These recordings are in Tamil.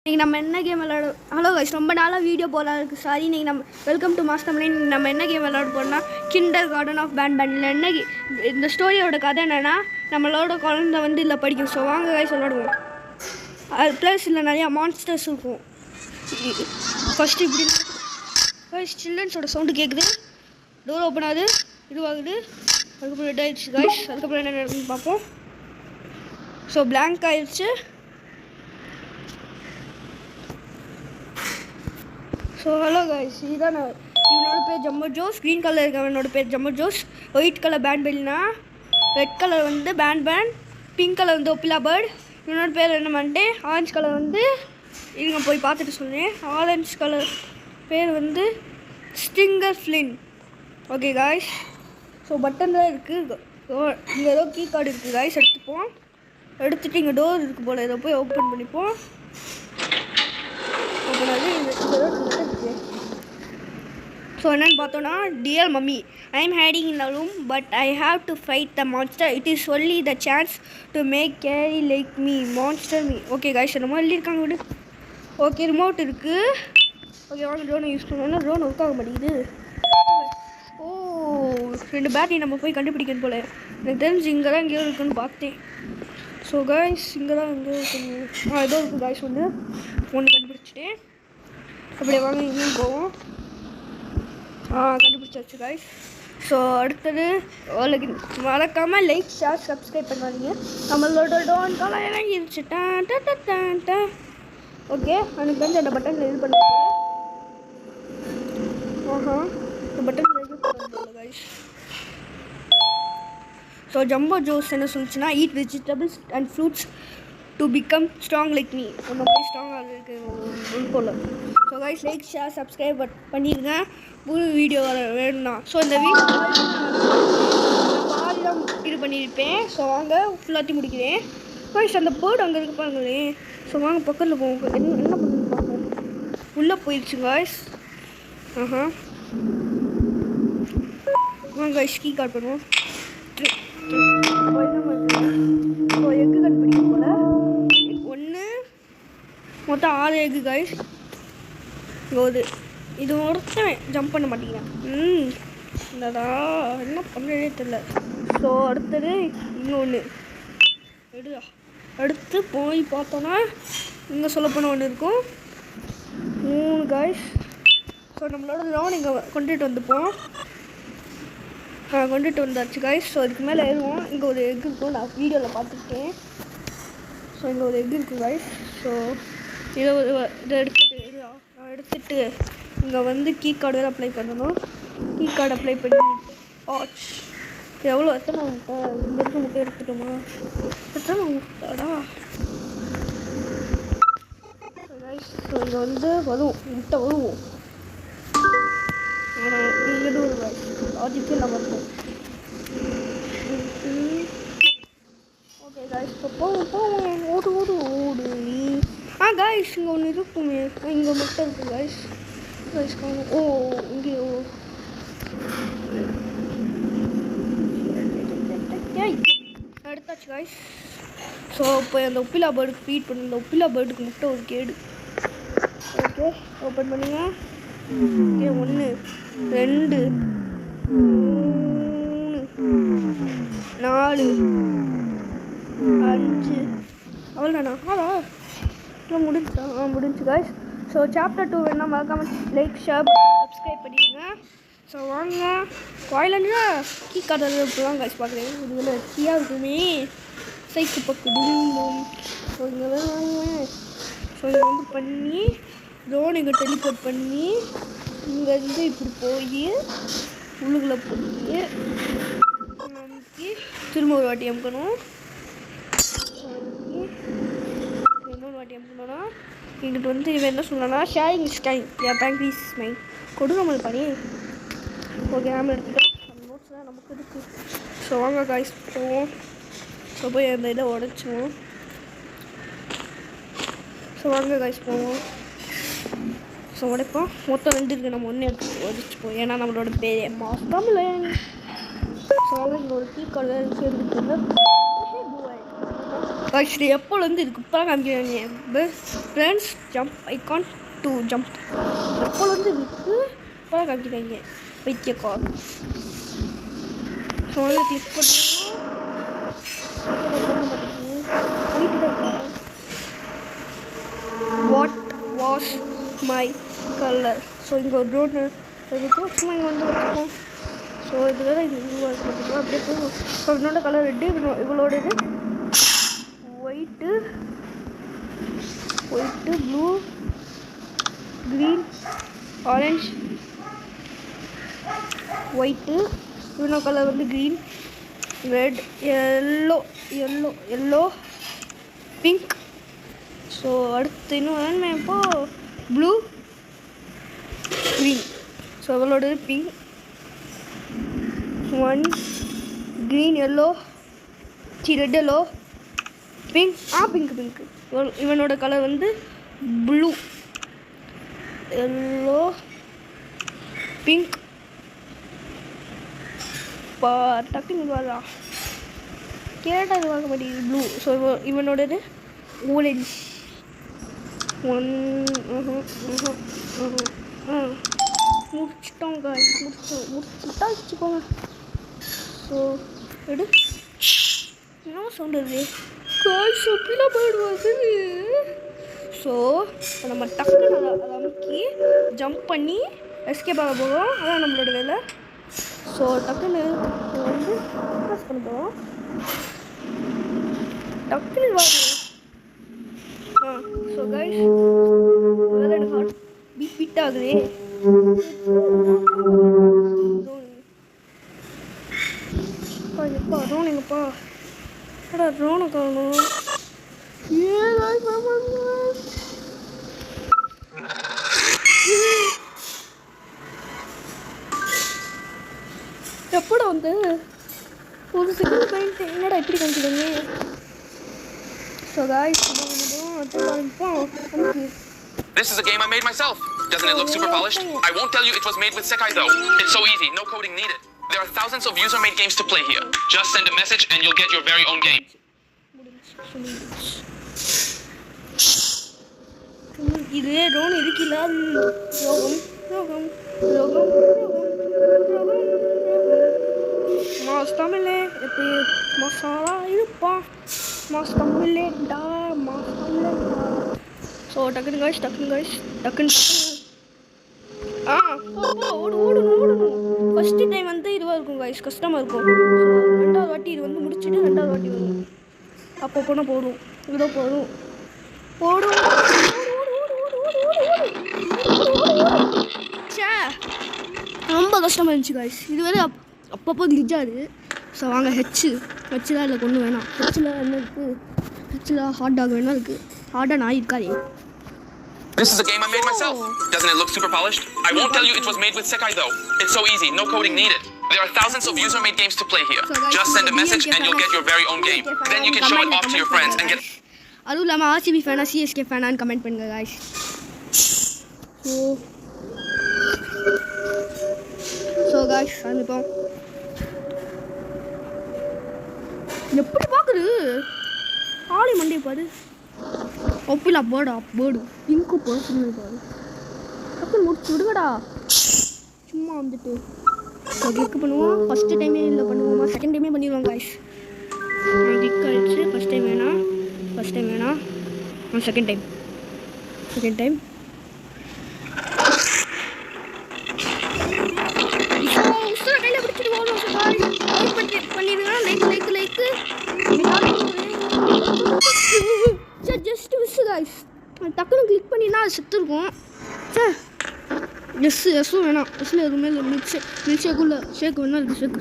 இன்னைக்கு நம்ம என்ன கேம் விளையாட ஹலோ கைஸ் ரொம்ப நாளாக வீடியோ போகலாம் இருக்குது சாரி. நீங்கள் நம்ம வெல்கம் டு மாஸ்டர் மைண்ட். நம்ம என்ன கேம் விளையாட போனால் கிண்டர் கார்டன் ஆஃப் பேன்பேனில் என்ன இந்த ஸ்டோரியோட கதை என்னென்னா நம்மளோட குழந்தை வந்து இல்லை படிக்கும். ஸோ வாங்க கைஸ் விளையாடுவோம். அது ப்ளஸ் இல்லை நிறையா மான்ஸ்டர்ஸ் இருக்கும். ஃபஸ்ட்டு இப்படி கைஸ் சில்ட்ரன்ஸோட சவுண்டு கேட்குது. டோர் ஓப்பன் ஆகுது, இதுவாகுது. அதுக்கப்புறம் ரெட் ஆயிடுச்சு கைஸ். அதுக்கப்புறம் என்ன நடக்குதுன்னு பார்ப்போம். ஸோ பிளாங்க் ஆயிடுச்சு. ஸோ ஹலோ கைஸ், இதுதான் இவனோட பேர் ஜம்போ ஜோஸ். க்ரீன் கலர் இருக்கவனோட பேர் ஜம்போ ஜோஸ். ஒயிட் கலர் பேன்பெல்னா, ரெட் கலர் வந்து பேன், பிங்க் கலர் வந்து ஒப்பிலா பேர்ட். இவனோட பேர் என்ன பண்ணிட்டு ஆரஞ்சு கலர் வந்து இருங்க போய் பார்த்துட்டு சொன்னேன். ஆரஞ்சு கலர் பேர் வந்து ஸ்டிங்கர் ஃப்ளின். ஓகே காய்ஸ், ஸோ பட்டன் தான் இருக்குது. இங்கே ஏதோ கீ கார்டு இருக்குது காய்ஸ், எடுத்துப்போம். எடுத்துகிட்டு இங்கே டோர் இருக்குது போல், இதை போய் ஓப்பன் பண்ணிப்போம். ஓப்பன் ஆகுது. ஸோ என்னென்னு பார்த்தோன்னா, dear mummy, I am hiding in the room but I have to fight the monster. It is only the chance to make Carrie like me monster me. Okay guys, என்னமோ எழுதியிருக்காங்க விடு. ஓகே ரிமோட் இருக்குது. ஓகே வாங்க ட்ரோனை யூஸ் பண்ணுவோம்னா ட்ரோன் ஒர்க் ஆக மாட்டேங்குது. ஓ 2 பேட்டரி நம்ம போய் கண்டுபிடிக்கணும் போல. எனக்கு தெரிஞ்சு இங்கே தான் எங்கேயோ இருக்குன்னு பார்த்தேன். ஸோ காய்ஸ் இங்கே தான் எங்கேயோ இருக்குங்க. ஏதோ இருக்குது காய்ஸ். ஒன்று கண்டுபிடிச்சிட்டேன். அப்படியே வாங்க இங்கேயும் போவோம். கண்டுபிடிச்சாச்சு காய்ஸ். ஸோ அடுத்தது மறக்காமல் லைக் ஷேர் சப்ஸ்கிரைப் பண்ணாதீங்க. நம்மளோட டோன் காலம் இறங்கிருச்சு. ஓகே எனக்கு வந்து அந்த பட்டனில் இது பண்ண இந்த பட்டனில் இது பண்ண காய்ஸ். ஸோ ஜம்போ ஜோஸ் என்ன சொல்லிச்சுன்னா, eat vegetables and fruits to become strong like me. அந்த மாதிரி ஸ்ட்ராங்காக இருக்குது போல். So guys like share subscribe பண்ணிடுங்க. புது வீடியோ வேணும்னா. ஸோ இந்த வீடியோ பாதி தான் இது பண்ணியிருப்பேன். ஸோ வாங்க ஃபுல்லாத்தி முடிக்கிறேன். கைஸ் அந்த பேர்டு அங்கே இருக்கு பாருங்களேன். ஸோ வாங்க பக்கத்தில் போவோம். என்ன பண்ணுன்னு பார்ப்போம். உள்ளே போயிடுச்சு கைஸ். வாங்க கைஸ் கீ கார்ட் பண்ணுவோம். ஸோ எக்கு கண்டுபிடிக்கும் போல் 1 மொத்தம் 6 எக்கு கைஸ். இது ஒருத்தன் ஜம்ப் பண்ண மாட்டேங்கிறேன். இல்லைடா என்ன பண்ணுறதே தெரியல. ஸோ அடுத்தது இன்னொன்று எடுதா. அடுத்து போய் பார்த்தோன்னா இங்கே சொல்லப்போன ஒன்று இருக்கும். 3 காய்ஸ். ஸோ நம்மளோட லோன் இங்கே கொண்டுட்டு வந்துப்போம். கொண்டுட்டு வந்தாச்சு காய்ஸ். ஸோ இதுக்கு மேலே ஏறுவோம். இங்கே ஒரு எக் இருக்கும், நான் வீடியோவில் பார்த்துருக்கேன். ஸோ இங்கே ஒரு எக் இருக்குது காய்ஸ். ஸோ இதை எடுத்துட்டு இங்கே வந்து கீ கார்டு வேறு அப்ளை பண்ணணும். கீ கார்டு அப்ளை பண்ணி ஆச் எவ்வளோ எத்தனை முட்டை இங்கே இருக்க முட்டை எடுத்துட்டோமா? எத்தனை முட்டைடா கைஸ். ஸோ இங்கே வந்து வரும் முட்டை வரும். இங்கே ஒரு லாஜிக்கே இல்லாமல் இருக்கும். ஓகே கைஸ், இப்போ போவோம். ஓடு காய்ஸ் இங்கே ஒன்று இருக்குமே. இங்கே முட்டை இருக்குது காய்ஸ். காய்ஸ் ஓ இங்கே எடுத்தாச்சு காய்ஸ். ஸோ இப்போ அந்த உப்பிலா பேர்டுக்கு ஃபீட் பண்ணி இந்த உப்பிலா பேர்டுக்கு முட்டை ஒரு கேடு. ஓகே ஓப்பன் பண்ணுங்க. ஓகே 1 2 3 4 5 அவ்வளோதானா? முடிஞ்சு காய்ஸ். ஸோ சாப்டர் 2 வேணா மறக்காமல் லைக் ஷேர் சப்ஸ்கிரைப் பண்ணிடுங்க. ஸோ வாங்க கோயிலா கீ கார்டு இப்போலாம் காய்ஸ் பார்க்குறேன். இது வந்து கீயாக இருக்குமே சைக்கு பக்கம். ஸோ இங்கே வாங்குவேன். ஸோ இதை வந்து பண்ணி ட்ரோன் இங்கே டெலிபோர்ட் பண்ணி இங்கேருந்து இப்படி போய் உள்ளுக்குள்ளே போய் நமக்கு திரும்ப ஒரு வாட்டி அமுக்கணும். இன்னொரு வாட்டி அமுக்கணும்னா இங்கிட்டு வந்து இவன் என்ன சொல்லணும்னா, sharing is time, ya bank is mine. கொடுக்காமல் பண்ணி ஓகே நாம எடுத்துட்டோம். அந்த நோட்ஸ்லாம் நமக்கு இருக்குது. ஸோ வாங்க காய்ஸ் போவோம். ஸோ போய் அந்த இதை உடச்சிவோம். ஸோ வாங்க காய்ஸ் போவோம். ஸோ உடைப்போம். மொத்தம் 2 இருக்குது. நம்ம 1 எடுத்து உடச்சிப்போம். ஏன்னா நம்மளோட பேர் மாஸ்டர் மைண்ட். ஸோ இங்கே ஒரு கீ கார்டு இருக்குது. ஆக்சுவலி எப்போலேருந்து இதுக்கு இப்போலாம் காமிக்கிறாங்க friends jump icon to jump எப்போலேருந்து இதுக்கு இப்போலாம் காமிக்கிறாங்க பைத்தியக்கார். ஸோ வந்து கிளிக் பண்ணி what was my colour. So இங்கே ஒரு ட்ரோன் இருக்கும், சும்மா இங்கே வந்து வச்சுக்கோம். ஸோ இது வேறு இது இதுவாக இருக்குது அப்படியே போகும். ஸோ என்னோட கலர் ரெட்டு, இவளோட இது white blue green orange white. இவனோட கலர் வந்து green red yellow pink. So அடுத்து இன்னும் வேணுமே இப்போது ப்ளூ க்ரீன். ஸோ அவளோடது pink one green yellow red yellow pink pink. இவனோட கலர் வந்து ப்ளூ எல்லோ பிங்க். டக்குன்னு இதுவாதா கேட்டால் இது வாங்க மாட்டேங்குது ப்ளூ. ஸோ இவனோடது ஆரஞ்ச் முடிச்சிட்டோங்க முடிச்சுட்டா வச்சுக்கோங்க. ஸோ எடு என்ன சவுண்ட் வருது சொப்பிலாம் போயிடுவாது. ஸோ நம்ம டக்குன்னு அதை அமுக்கி ஜம்ப் பண்ணி எஸ்கேப் ஆக போகிறோம். அதான் நம்மளோட வேலை. ஸோ டக்குன்னு வந்து ப்ரெஸ் பண்ணிட்டோம். டக்குன்னு வாங்க. ஸோ கைஸ் வேலை எனக்கு ஹார்ட் பீட் ஆகுது. எப்பா ரோனுங்கப்பா அடா ரோனை காணும். எப்படா வந்து ஒரு செகண்ட் பாயிண்ட் என்னடா இப்படி காமிச்சிடுங்க. So guys This is a game I made myself. Doesn't it look super polished? I won't tell you it was made with Sekai though. It's so easy, no coding needed. There are thousands of user-made games to play here. Just send a message and you'll get your very own game. இது ரோன் இருக்குல்ல ரோகம் மாஸ் தமிழே எப்படி மசாலா இருப்பா மாஸ் தமிழேடா மாஸ் தமிழேடா. ஸோ டக்குன்னு ஓடணும். ஃபஸ்ட்டு டைம் வந்து இதுவாக இருக்கும் காய்ஸ், கஷ்டமாக இருக்கும். ஸோ ரெண்டாவது வாட்டி இது வந்து முடிச்சுட்டு ரெண்டாவது வாட்டி வரும். அப்போ போனால் போடும் இதோ போடும் சே ரொம்ப கஷ்டமாக இருந்துச்சு காய்ஸ். இது வேறு அப்பப்போ கிளிச்சாது. ஸோ வாங்க ஹெச்சில் இல்லை கொண்டு வேணாம். ஹெச்சில் என்ன இருக்குது? ஹெச்சில் ஹாட் டாக் வேணா இருக்குது. ஹாட்டாக நாய் இருக்காது. This is a game I made myself. Doesn't it look super polished? I won't tell you it was made with Sekai though. It's so easy, no coding needed. There are thousands of user-made games to play here. Just send a message and you'll get your very own game. Then you can show it off to your friends and get... அதுவும் இல்லாமல் ஆர்சிபி ஃபேனா சிஎஸ்கே ஃபேனான்னு கமெண்ட் பண்ணுங்க காய்ஸ். ஸோ காய்ஸ் ஆரம்பிப்போம். எப்படி பார்க்குது ஆளி மண்டே பாரு. ஒப்பிலா பேர்டு பிங்க்கு பர்சனல் பாரு. டக்குன்னு முடிச்சு விடுங்கடா. சும்மா வந்துட்டு கிளிக் பண்ணுவோம். ஃபஸ்ட்டு டைமே இல்லை பண்ணுவோமா செகண்ட் டைமே பண்ணிடுவோம் காய்ஸ். கிளிக் ஆகிடுச்சு. ஃபஸ்ட் டைம் வேணாம் செகண்ட் டைம் கையில் பிடிச்சிட்டு போகணும். பண்ணிடுங்க லைக்கு ஜஸ்ட் மிஸ்ஸு காய்ஸ். டக்குன்னு கிளிக் பண்ணினா அது செத்துருக்கும். சார் எஸ்ஸும் வேணாம். எஸ்ஸில் எதுவுமே இல்லை. மில்க் ஷேக்குள்ள ஷேக் வேணா இருக்குது. ஷேக்கு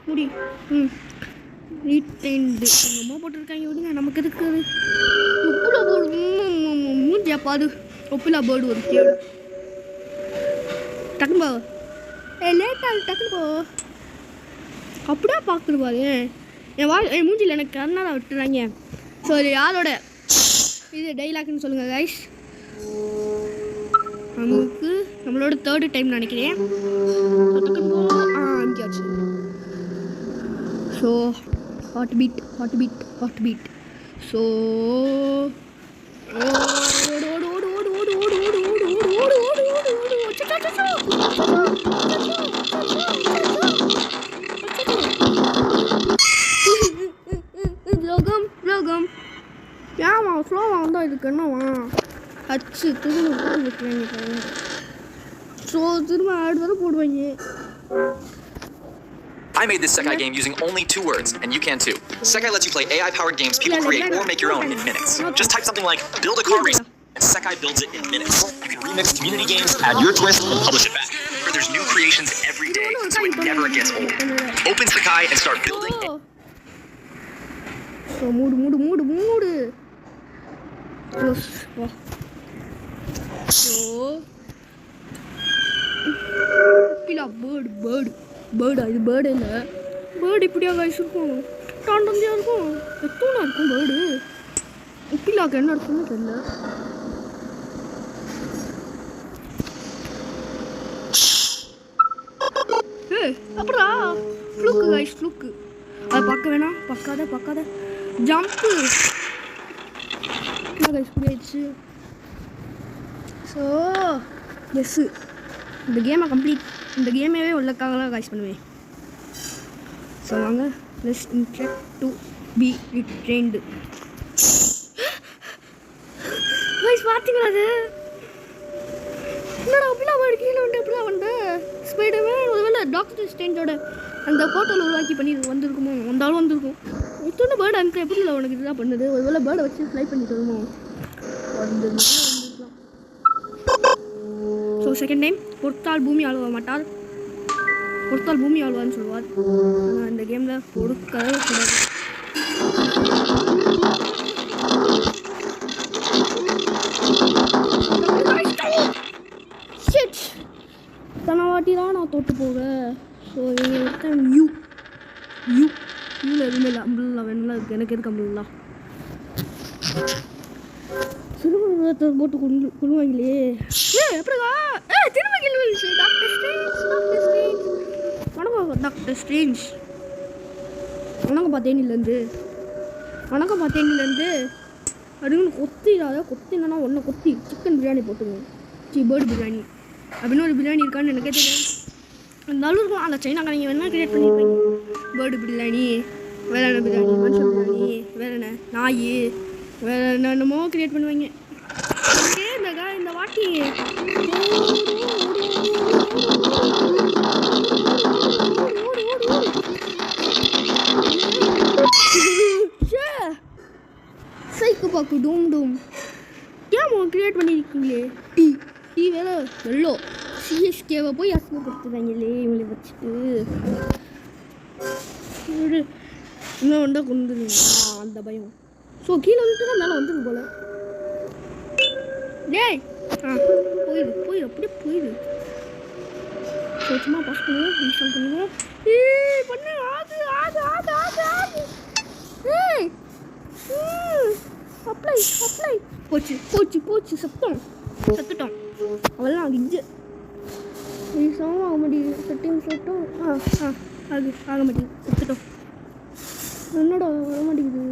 முடி நீட்டேண்டு அம்மா போட்டிருக்காங்க. விடுங்க நமக்கு இருக்குது. உப்புல போடு மூஞ்சியா பாரு. ஒப்பிலா பேர்டு ஒரு கேடு. டக்குன்னு போ லேட்டாக டக்குன்னு போ. அப்படியே பார்க்குது பாரு. என் மூஞ்சியில் எனக்கு கர்நாடகா விட்டுறாங்க. ஸோ இது யாரோட இது டைலாக்னு சொல்லுங்கள் கைஸ். நமக்கு நம்மளோட 3rd டைம் நினைக்கிறேன். அங்கேயாச்சு. So heart beat. ஸோ ரோகம் ஏமா ஸ்லோவாக வந்தால் இதுக்கு என்னவா அச்சு திரும்ப வைக்கிறாங்க. ஸோ திரும்ப ஆடு வரை போடுவாங்க. I made this Sekai game using only 2 words, and you can too. Sekai lets you play AI-powered games people create or make your own in minutes. Just type something like build a car race, and Sekai builds it in minutes. You can remix community games, add your twist, and publish it back. There's new creations every day, so it never gets old. Open Sekai and start building. So mood. So பிலா பேர்டா இது பேர்டு இல்லை. பேர்டு இப்படியா கைஸ் இருக்கும்? டாண்டந்தியாக இருக்கும். எத்தூனா இருக்கும் பேர்டு. உப்பிலாக்கு என்ன இருக்குன்னு தெரியல. அப்புறா ஃப்ளூக்கு கைஸ் ஃப்ளூக்கு. அதை பார்க்க வேணாம். பார்க்காத ஜம்ப்பு கைஸ் புரியாச்சு. ஸோ எஸ்ஸு இந்த கேமை இந்த கேமையே உள்ளக்காக கைஸ் பண்ணுவேன். ஸோ வாங்க let's interact to be trained. Guys பார்த்தீங்களா அது? என்னடா அப்படிலாம் வந்து கீழே வந்து ஸ்பைடர்மேன் ஒருவேளை டாக்டர் ஸ்ட்ரேஞ்சோட அந்த போர்ட்டல் உருவாக்கி பண்ணி வந்திருக்குமோ? வந்திருக்கும். இத்தனை பேர்டு அங்கே எப்படி இல்லை உனக்கு இதெல்லாம் பண்ணுது? ஒருவேளை பேர்டை வச்சு ஃப்ளை பண்ணி தருமோ? வந்துருக்கலாம். ஸோ செகண்ட் டைம் பொறுத்தால் பூமி ஆளுவ மாட்டால், பொறுத்தால் பூமி ஆளுவான்னு சொல்லுவார். ஆனால் இந்த கேமில் பொறுக்கவே கூடாது. தன வாட்டி தான் நான் தோட்டு போக. ஸோ இங்கே ஒருத்தன் யூவில் எதுவுமே இல்லை. அம்புல்லா வேணும்ல இருக்குது. எனக்கு எதுக்கு அம்புல்லா? சிறுவத்தை போட்டு கொள்ளுவாங்களே. எப்படிக்கா திரும்ப கேள்வி வந்துச்சு. டாக்டர் ஸ்ட்ரேஞ்ச் வணக்கம் பார்த்தேனிலேருந்து அப்படின்னு கொத்திடாத. கொத்தினா ஒன்றை கொத்தி சிக்கன் பிரியாணி போட்டுங்க. பேர்டு பிரியாணி அப்படின்னு ஒரு பிரியாணி இருக்கான்னு எனக்கே தெரியும். இருந்தாலும் இருக்கும். அந்த சைனாக்காரங்க வேணால் கிரியேட் பண்ணியிருப்பாங்க. பேர்டு பிரியாணி, வேற என்ன பிரியாணி, மனுஷன் பிரியாணி, வேற என்ன நாய், வேற என்னென்னமோ கிரியேட் பண்ணுவாங்க. ஓகே இந்த வாட்டி சைக்கு பாக்கு டூம் ஏன் கிரியேட் பண்ணியிருக்கீங்களே? டீ வேற எல்லோ சிஎஸ்கேவை போய் அசிங்கப்படுத்துறாங்களே இவங்களை வச்சுட்டு. இன்னும் வந்தா கொண்டுருங்க அந்த பயம். ஸோ கீழே வந்துட்டு தான் மேலே வந்துடும் போல. டேய் போயிடு அப்படியே போயிடு. ஸோ சும்மா பாஸ் பண்ணுவோம், இன்ஸ்டால் பண்ணுவோம். பண்ணு ஆது ஏய் அப்ளை போச்சு செத்துட்டோம். அவெல்லாம் கிஞ்சு ஆக மாட்டேங்குது. செட்டிங்ஸ் மட்டும் ஆக மாட்டேங்குது. செத்துட்டோம். என்னடா வர மாட்டேங்குது.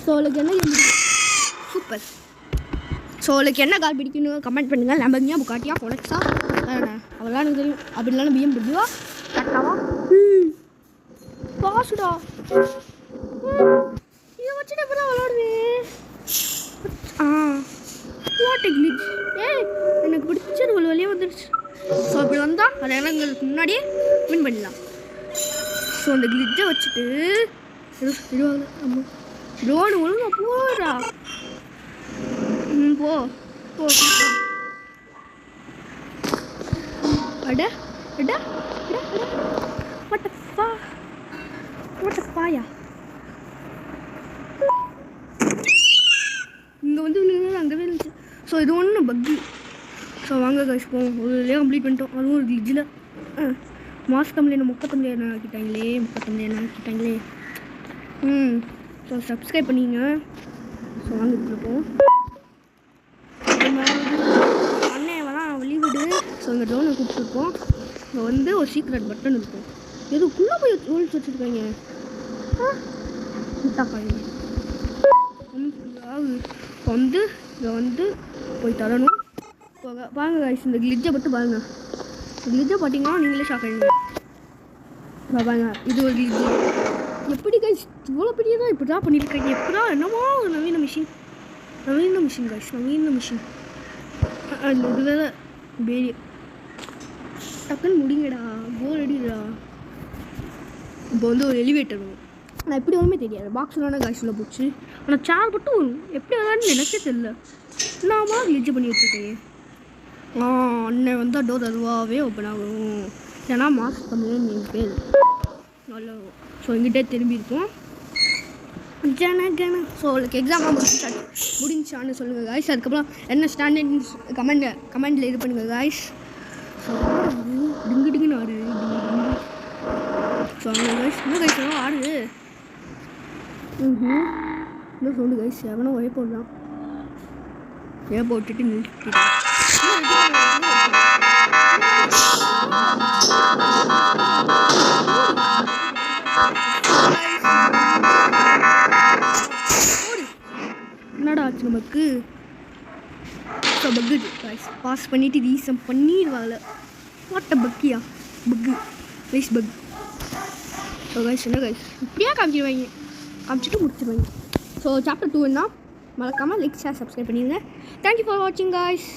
ஸோ அவளுக்கு என்ன கேம் பிடிக்கும்? சூப்பர். ஸோ அவளுக்கு என்ன கார் பிடிக்கணும் கமெண்ட் பண்ணுங்கள். லம்பர்கினியா, புகாட்டியா, ஃபோலக்ஸா, அவெல்லாம் எனக்கு தெரியும். அப்படி இல்லைன்னா BMW கரெக்டாவா? பாசுடா இதை வச்சுட்டு எப்போ தான் விளாடுவேன்? வாட் கிளிச். எனக்கு பிடிச்சது ஒரு வழியாக வந்துடுச்சு. ஸோ அப்படி வந்தால் அதை எங்களுக்கு முன்னாடியே வின் பண்ணிடலாம். ஸோ அந்த கிளிச்சை வச்சுட்டு விடுவாங்க. ஆமாம் ரோடு ஒழுங்கா போடா. போ அட பாயா இங்கே வந்து அங்கேவே இருந்துச்சு. ஸோ இது ஒன்று பக்கு. ஸோ வாங்க கைஸ் போவோம். ஒரு வழியாக கம்ப்ளீட் பண்ணிட்டோம். அதுவும் ஒரு கிளிஜில் மாஸ் தமிழ் முக்கத்தமிழ் ஆக்கிட்டாங்களே ஸோ சப்ஸ்கிரைப் பண்ணிங்க. ஸோ வாங்கிட்டு இருப்போம். அண்ணன் வேணா வெளிவிடு. ஸோ இந்த ட்ரோனை கூப்பிட்டுருப்போம். இங்கே வந்து ஒரு சீக்ரெட் பட்டன் இருக்கும். எதுக்குள்ளே போய் ஒழிச்சு வச்சுருக்காங்க. முட்டாப்பாங்க வந்து இதை வந்து போய் தரணும். பாருங்க கைஸ், இந்த கிளிட்ஜை மட்டும் பாருங்க. கிளிட்ஜை பார்த்தீங்கன்னா நீங்களே ஷாக் ஆகிடுங்க. பாருங்க, இது ஒரு கிளிட்ஜு. எப்படி கைஸ் இவ்வளோ பெரியதான் இப்படி தான் பண்ணியிருக்காங்க. எப்படா என்னமோ ஒரு நவீன மிஷின் கைஸ், நவீன மிஷின். இது வேலை பேரி டக்குன்னு முடிங்கடா, போர் அடிடா. இப்போ வந்து ஒரு எலிவேட்டர் வரும். ஆனால் எப்படி வருமே தெரியாது. பாக்ஸ்லான காய்ச்சில் போச்சு. ஆனால் சேர் மட்டும் வரும். எப்படி வரான்னு எனக்கே தெரியல. என்னமா கிளிட்ஜ் பண்ணி வச்சுருக்கேன். அண்ணன் வந்து டோர் அதுவாகவே ஓப்பன் ஆகும். ஏன்னா மாஸ் தமிழ் என் பேர் நல்லா. ஸோ எங்கிட்டே திரும்பி இருக்கோம். ஸோ உங்களுக்கு எக்ஸாம் முடிஞ்சான்னு சொல்லுங்கள் காய்ஸ். அதுக்கப்புறம் என்ன ஸ்டாண்டர்ட் கமெண்டில் இது பண்ணுங்கள் காய்ஸ். ஸோ டிங்குன்னு ஆடு. ஸோ அங்கே காய்ஸ் இன்னும் கைஸ் எல்லாம் ஆடுது. இன்னும் சொல்லு கைஸ், எவனோ ஒரே போடலாம். ஏன் போட்டுட்டு நிறுத்திட்டு என்னடா ஆச்சு நமக்கு. ஸோ பக்கு கைஸ் பாஸ் பண்ணிவிட்டு ரீசம் பண்ணிடுவாங்கல்ல. வாட்ட பக்கியா பக்கு கைஸ் பக். ஸோ கைஸ் என்ன கைஸ் இப்படியா காமிச்சிட்டு முடிச்சிடுவாங்க. ஸோ சாப்டர் 2 என்ன மறக்காமல் லைக் ஷேர் சப்ஸ்கிரைப் பண்ணிடுங்க. தேங்க்யூ ஃபார் வாட்சிங் கைஸ்.